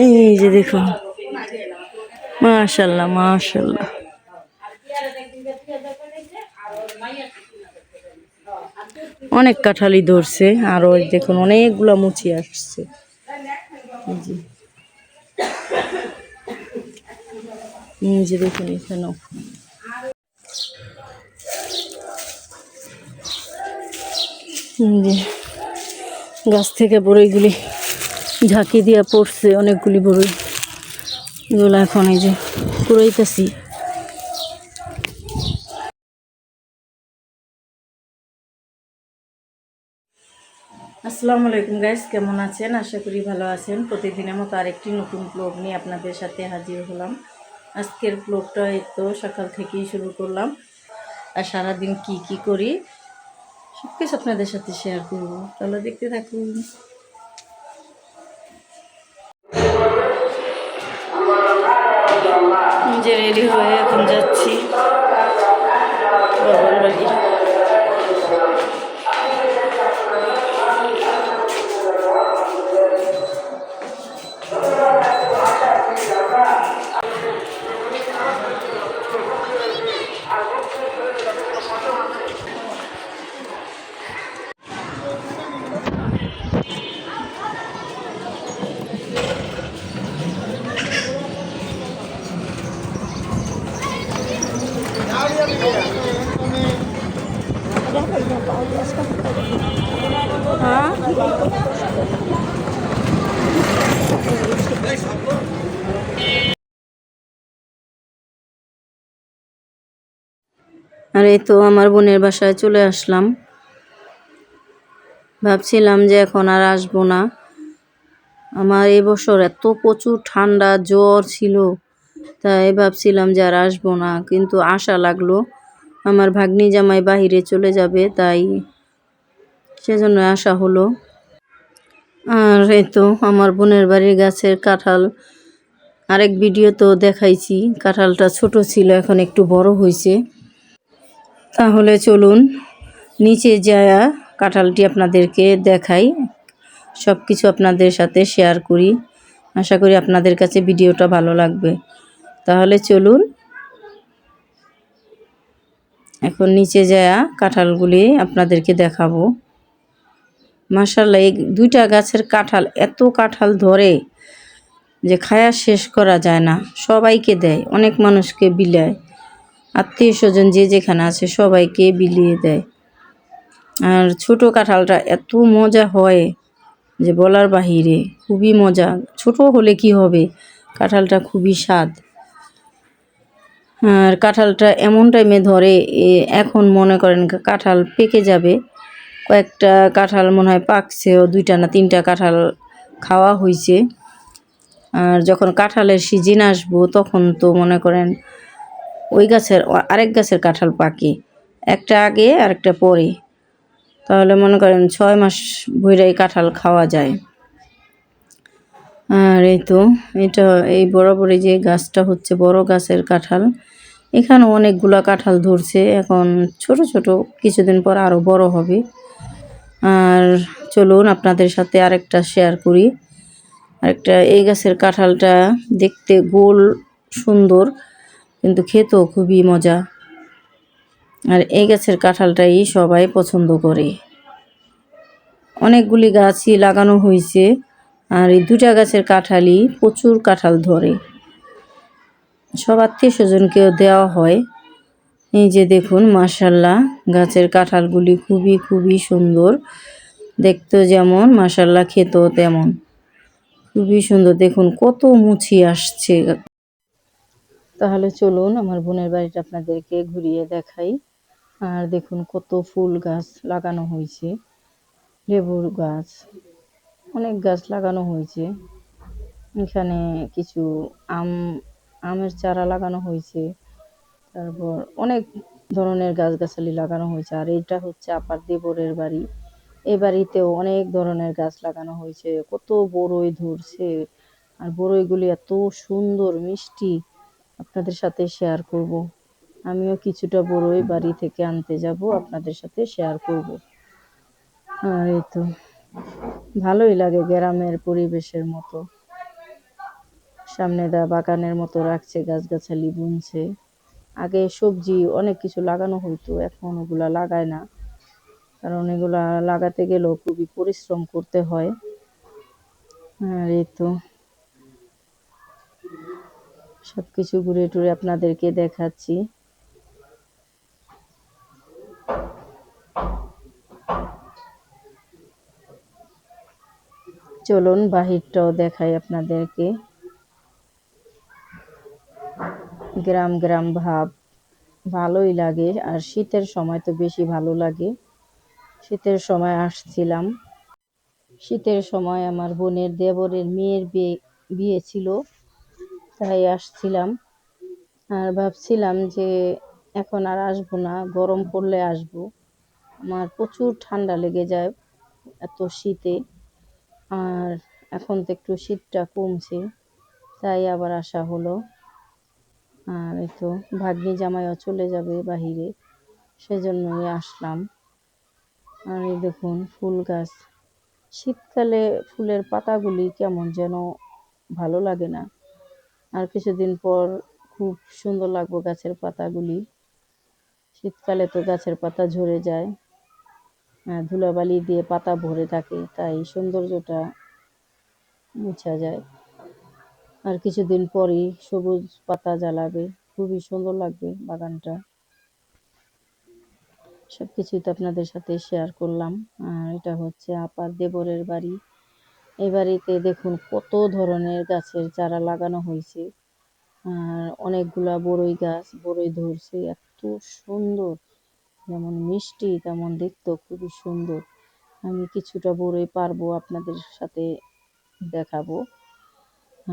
এই যে দেখুন, মাশাল্লাহ মাশাল্লাহ, অনেক কাঁঠালি ধরছে। আর ওই দেখুন অনেকগুলা মুচি আসছে। জি, এই যে দেখুন এখানেও। যে গাছ থেকে বড়ইগুলি ঝাঁকি দিয়া পড়ছে, অনেকগুলি বড়ই। এগুলো এখন এই যে কুড়াইতেছি। আসসালামু আলাইকুম গাইস, কেমন আছেন? আশা করি ভালো আছেন। প্রতিদিনের মতো আরেকটি নতুন ব্লগ নিয়ে আপনাদের সাথে হাজির হলাম। আজকের ব্লগটা এই তো সকাল থেকেই শুরু করলাম। আর সারাদিন কি কি করি সব কিছু আপনাদের সাথে শেয়ার করব, তাহলে দেখতে থাকুন। যে রেডি হয়ে এখন যাচ্ছি বাবার বাড়ি। হ্যাঁ, আর এই তো আমার বোনের বাসায় চলে আসলাম। ভাবছিলাম যে এখন আর আসবো না। আমার এই বছর এত প্রচুর ঠান্ডা জ্বর ছিল, তাই ভাবছিলাম যে আর আসবো না, কিন্তু আশা লাগলো। আমার ভাগ্নি জামাই বাহিরে চলে যাবে, তাই সেজন্য আসা হলো। আর এই তো আমার বোনের বাড়ির গাছের কাঁঠাল, আরেক ভিডিও তো দেখাইছি। কাঁঠালটা ছোট ছিল, এখন একটু বড় হয়েছে। তাহলে চলুন নিচে যায়া কাঁঠালটি আপনাদেরকে দেখাই, সব কিছু আপনাদের সাথে শেয়ার করি। আশা করি আপনাদের কাছে ভিডিওটা ভালো লাগবে। তাহলে চলুন এখন নিচে যায়া কাঁঠালগুলি আপনাদেরকে দেখাবো। মাশাআল্লাহ, এই দুইটা গাছের কাঁঠাল এত কাঁঠাল ধরে যে খায়া শেষ করা যায় না। সবাইকে দেয়, অনেক মানুষকে বিলায়, আত্মীয় স্বজন যে যেখানে আছে সবাইকে বিলিয়ে দেয়। আর ছোট কাঁঠালটা এত মজা হয় যে বলার বাহিরে, খুবই মজা। ছোট হলে কি হবে, কাঁঠালটা খুবই স্বাদ। আর কাঁঠালটা এমন টাইমে ধরে, এখন মনে করেন কাঁঠাল পেকে যাবে। কয়েকটা কাঁঠাল মনে হয় পাকছেও, 2টা না 3টা কাঁঠাল খাওয়া হয়েছে। আর যখন কাঁঠালের সিজন আসবো তখন তো মনে করেন ওই গাছের আরেক গাছের কাঁঠাল পাকে, একটা আগে আর একটা পরে। তাহলে মনে করেন 6 মাস ভইরাই কাঁঠাল খাওয়া যায়। আর এই তো এটা এই বরাবর যে গাছটা হচ্ছে বড় গাছের কাঁঠাল। এখানে অনেকগুলা কাঁঠাল ধরছে, এখন ছোট ছোট, কিছুদিন পর আরো বড় হবে। আর চলুন আপনাদের সাথে আরেকটা শেয়ার করি। আরেকটা, এই গাছের কাঁঠালটা দেখতে গোল সুন্দর, কিন্তু খেতেও খুবই মজা। আর এই গাছের কাঁঠালটাই সবাই পছন্দ করে। অনেকগুলি গাছই লাগানো হয়েছে, আর এই 2টা গাছের কাঁঠালই প্রচুর কাঁঠাল ধরে। সব আত্মীয় স্বজনকেও দেওয়া হয়। এই যে দেখুন মাশাআল্লাহ, গাছের কাঁঠালগুলি খুবই খুবই সুন্দর, দেখতেও যেমন মাশাআল্লাহ খেতেও তেমন খুবই সুন্দর। দেখুন কত মুচি আসছে। তাহলে চলুন আমার বোনের বাড়িটা আপনাদেরকে ঘুরিয়ে দেখাই। আর দেখুন কত ফুল গাছ লাগানো হয়েছে, লেবুর গাছ, অনেক গাছ লাগানো হয়েছে। এখানে কিছু আমের চারা লাগানো হয়েছে, তারপর অনেক ধরনের গাছগাছালি লাগানো হয়েছে। আর এটা হচ্ছে আপার দেবরের বাড়ি, এই বাড়িতেও অনেক ধরনের গাছ লাগানো হয়েছে। কত বড়ই ধরছে, আর বড়ইগুলি এত সুন্দর মিষ্টি, আপনাদের সাথে শেয়ার করব। আমিও কিছুটা বড়ই বাড়ি থেকে আনতে যাব, আপনাদের সাথে শেয়ার করব। আর এই তো ভালোই লাগে গ্রামের পরিবেশের মতো। সামনে বাগানের মতো রাখছে, গাছগাছালি বুনছে। আগে সবজি অনেক কিছু লাগানো হতো, এখন ওগুলা লাগায় না, কারণ এগুলা লাগাতে গেলেও খুবই পরিশ্রম করতে হয়। আর এই তো সবকিছু ঘুরে টুরে আপনাদেরকে দেখাচ্ছি। চলুন বাহিরটাও দেখাই আপনাদেরকে। গ্রাম গ্রাম ভাব, ভালোই লাগে। আর শীতের সময় তো বেশি ভালো লাগে। শীতের সময় আসছিলাম, শীতের সময় আমার বোনের দেবরের মেয়ের বিয়ে ছিল, তাই আসছিলাম। আর ভাবছিলাম যে এখন আর আসবো না, গরম পড়লে আসবো। আমার প্রচুর ঠান্ডা লেগে যায় এত শীতে। আর এখন তো একটু শীতটা কমছে, তাই আবার আসা হলো। আর এই তো ভাগ্নি জামাইও চলে যাবে বাহিরে, সেজন্যই আসলাম। আর এই দেখুন ফুল গাছ, শীতকালে ফুলের পাতাগুলি কেমন যেন ভালো লাগে না। আর কিছুদিন পর খুব সুন্দর লাগবে গাছের পাতাগুলি। শীতকালে তো গাছের পাতা ঝরে যায়, ধুলাবালি দিয়ে পাতা ভরে থাকে, তাই সৌন্দর্যটা মুছা যায়। আর কিছুদিন পরই সবুজ পাতা জ্বালাবে, খুবই সুন্দর লাগবে বাগানটা। সবকিছুই তো আপনাদের সাথে শেয়ার করলাম। আর এটা হচ্ছে আপার দেবরের বাড়ি। এই বাড়িতে দেখুন কত ধরনের গাছের চারা লাগানো হয়েছে। আর অনেকগুলা বড়ই গাছ, বড়ই ধরছে, এত সুন্দর, যেমন মিষ্টি তেমন দেখতেও খুবই সুন্দর। আমি কিছুটা বড়ই পারবো আপনাদের সাথে দেখাবো।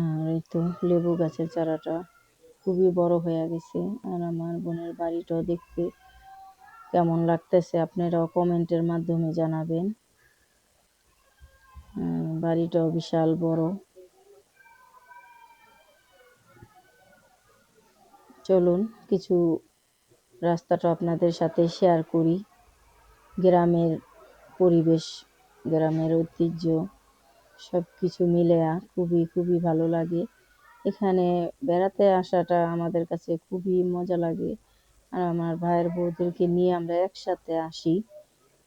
আর এই তো লেবু গাছের চারাটা খুবই বড় হয়ে গেছে। আর আমার বোনের বাড়িটাও দেখতে কেমন লাগতেছে আপনারাও কমেন্টের মাধ্যমে জানাবেন। বাড়িটাও বিশাল বড়। চলুন কিছু রাস্তাটা আপনাদের সাথে শেয়ার করি। গ্রামের পরিবেশ, গ্রামের ঐতিহ্য সব কিছু মিলে খুবই খুবই ভালো লাগে। এখানে বেড়াতে আসাটা আমাদের কাছে খুবই মজা লাগে। আর আমার ভাইয়ের বউদেরকে নিয়ে আমরা একসাথে আসি,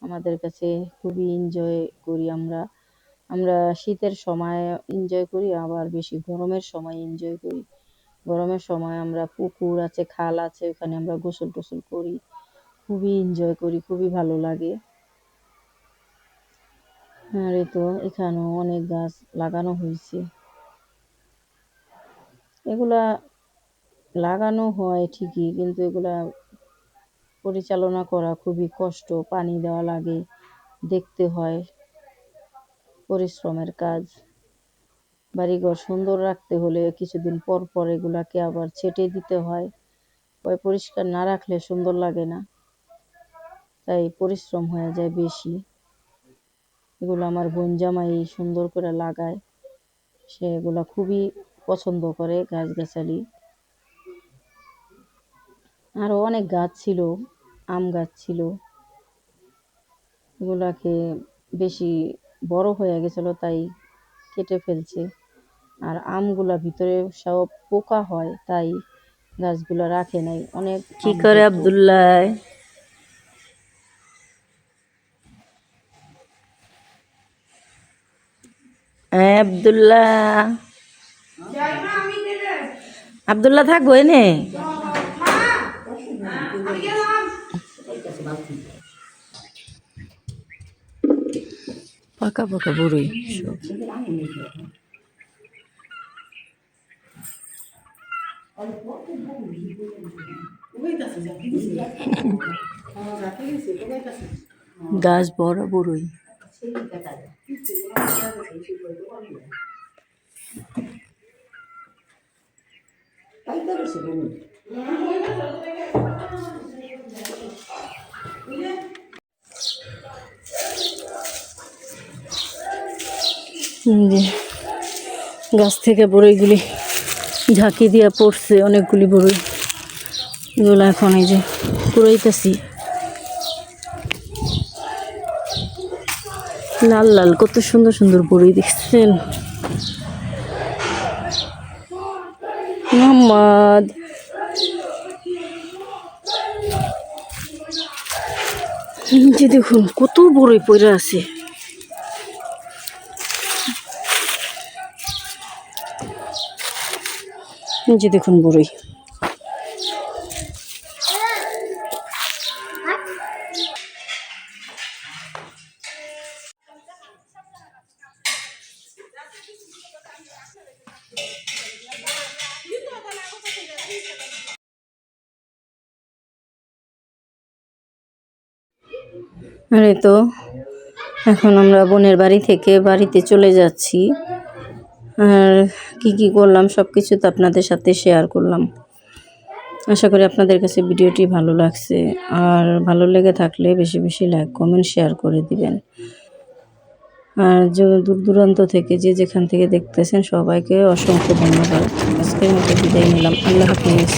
আমাদের কাছে খুবই এনজয় করি। আমরা শীতের সময় এনজয় করি, আবার বেশি গরমের সময় এনজয় করি। গরমের সময় আমরা পুকুর আছে, খাল আছে, ওখানে আমরা গোসল টোসল করি, খুবই এনজয় করি, খুবই ভালো লাগে। আর এই তো এখানেও অনেক গাছ লাগানো হয়েছে। এগুলা লাগানো হয় ঠিকই, কিন্তু এগুলা পরিচালনা করা খুবই কষ্ট, পানি দেওয়া লাগে, দেখতে হয়, পরিশ্রমের কাজ। বাড়িঘর সুন্দর রাখতে হলে কিছুদিন পর পর এগুলাকে আবার ছেটে দিতে হয়, পরিষ্কার না রাখলে সুন্দর লাগে না, তাই পরিশ্রম হয়ে যায় বেশি। এগুলো আমার বোন জামাই সুন্দর করে লাগায়, সে এগুলা খুবই পছন্দ করে গাছগাছালি। আরও অনেক গাছ ছিল, আম গাছ ছিল, এগুলাকে বেশি বড় হয়ে গেছিলো তাই কেটে ফেলছে। আর আমগুলা ভিতরে সব পোকা হয়, তাই গাছগুলা রাখে নাই। অনেক কি করে আব্দুল্লাহ? আব্দুল্লাহ, আব্দুল্লাহ থাকবো এনে। পাকা পাকা বড়ই সব। গাছ বড় বড়ই। গাছ থেকে বড়ইগুলি ঝাঁকি দিয়া পড়ছে, অনেকগুলি বড়ই। এগুলো এখন এই যে কুড়াইতেছি। লাল লাল কত সুন্দর সুন্দর বড়ই দেখছেন। মোহাম্মদ। যে দেখুন কত বড়ই পড়ে আছে। যে দেখুন বড়ই। আর এই তো এখন আমরা বোনের বাড়ি থেকে বাড়িতে চলে যাচ্ছি। আর কি করলাম সব কিছু তো আপনাদের সাথে শেয়ার করলাম। আশা করি আপনাদের কাছে ভিডিওটি ভালো লাগছে। আর ভালো লেগে থাকলে বেশি বেশি লাইক কমেন্ট শেয়ার করে দিবেন। আর যে দূর দূরান্ত থেকে যে যেখান থেকে দেখতেছেন সবাইকে অসংখ্য ধন্যবাদ। আজকের মতো বিদায় নিলাম। আল্লাহ হাফিজ।